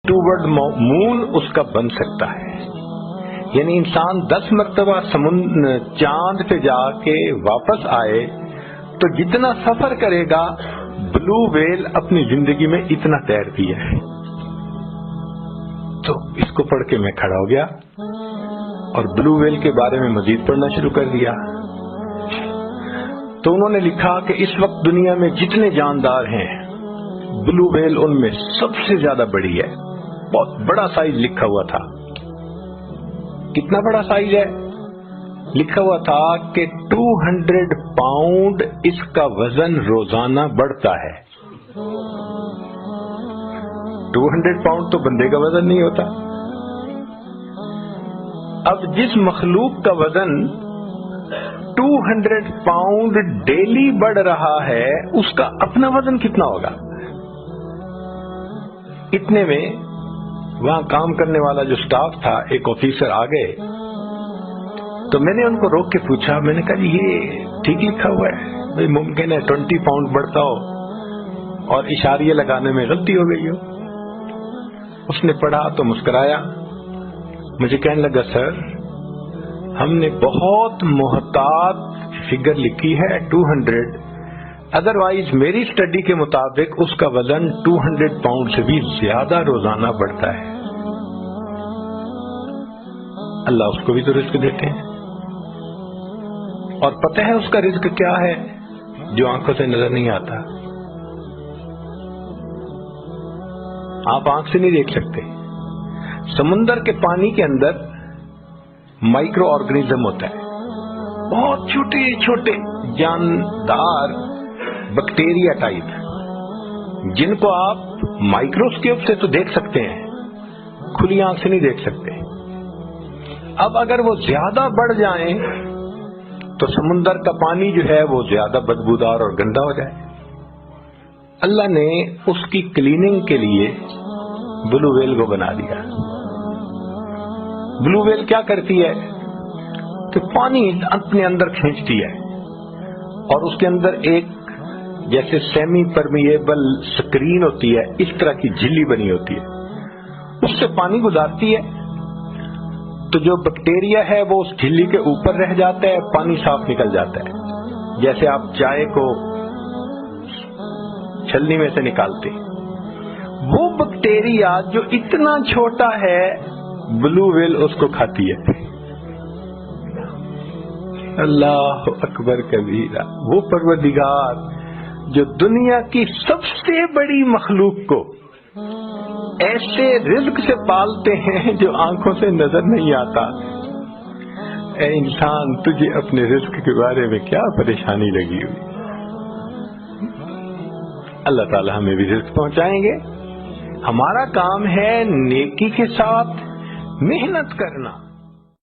Toward moon उसका बन सकता है। यानी इंसान 10 मरतबा चांद पे जाके वापस आए तो जितना सफर करेगा ब्लू व्हेल अपनी जिंदगी में इतना तैरती है। तो इसको पढ़ के मैं खड़ा हो गया और ब्लू व्हेल के बारे में मजीद पढ़ना शुरू कर दिया। तो उन्होंने लिखा कि इस वक्त दुनिया में जितने जानदार हैं ब्लू व्हेल उनमें सबसे ज्यादा बड़ी है। बहुत बड़ा साइज लिखा हुआ था। कितना बड़ा साइज है? लिखा हुआ था कि 200 पाउंड इसका वजन रोजाना बढ़ता है। 200 पाउंड तो बंदे का वजन नहीं होता। अब जिस मखलूक का वजन 200 पाउंड डेली बढ़ रहा है उसका अपना वजन कितना होगा? इतने में वहां काम करने वाला जो स्टाफ था, एक ऑफिसर आ गए। तो मैंने उनको रोक के पूछा, मैंने कहा जी ये ठीक लिखा हुआ है भाई, मुमकिन है 20 पाउंड बढ़ता हो और इशारिया लगाने में गलती हो गई हो। उसने पढ़ा तो मुस्कुराया, मुझे कहने लगा सर हमने बहुत मोहतात फिगर लिखी है 200, अदरवाइज मेरी स्टडी के मुताबिक उसका वजन 200 पाउंड से भी ज्यादा रोजाना बढ़ता है। अल्लाह उसको भी तो रिस्क देते हैं और पता है उसका रिस्क क्या है जो आंखों से नजर नहीं आता। आप आंख से नहीं देख सकते। समुंदर के पानी के अंदर माइक्रो ऑर्गेनिज्म होता है, बहुत छोटे छोटे जानदार बैक्टीरिया टाइप, जिनको आप माइक्रोस्कोप से तो देख सकते हैं, खुली आंख से नहीं देख सकते। अब अगर वो ज्यादा बढ़ जाएं तो समुंदर का पानी जो है वो ज्यादा बदबूदार और गंदा हो जाए। अल्लाह ने उसकी क्लीनिंग के लिए ब्लू व्हेल को बना दिया। ब्लू व्हेल क्या करती है कि पानी अपने अंदर खींचती है और उसके अंदर एक जैसे सेमी परमिएबल स्क्रीन होती है, इस तरह की झिल्ली बनी होती है, उससे पानी गुजारती है। तो जो बैक्टीरिया है वो उस झिल्ली के ऊपर रह जाता है, पानी साफ निकल जाता है। जैसे आप चाय को छलनी में से निकालते, वो बैक्टीरिया जो इतना छोटा है ब्लू व्हेल उसको खाती है। अल्लाह अकबर कबीरा। वो परवरदिगार जो दुनिया की सबसे बड़ी मखलूक को ऐसे रिज़्क से पालते हैं जो आंखों से नजर नहीं आता। ऐ इंसान, तुझे अपने रिज़्क के बारे में क्या परेशानी लगी हुई? अल्लाह ताला हमें भी रिज़्क पहुंचाएंगे। हमारा काम है नेकी के साथ मेहनत करना।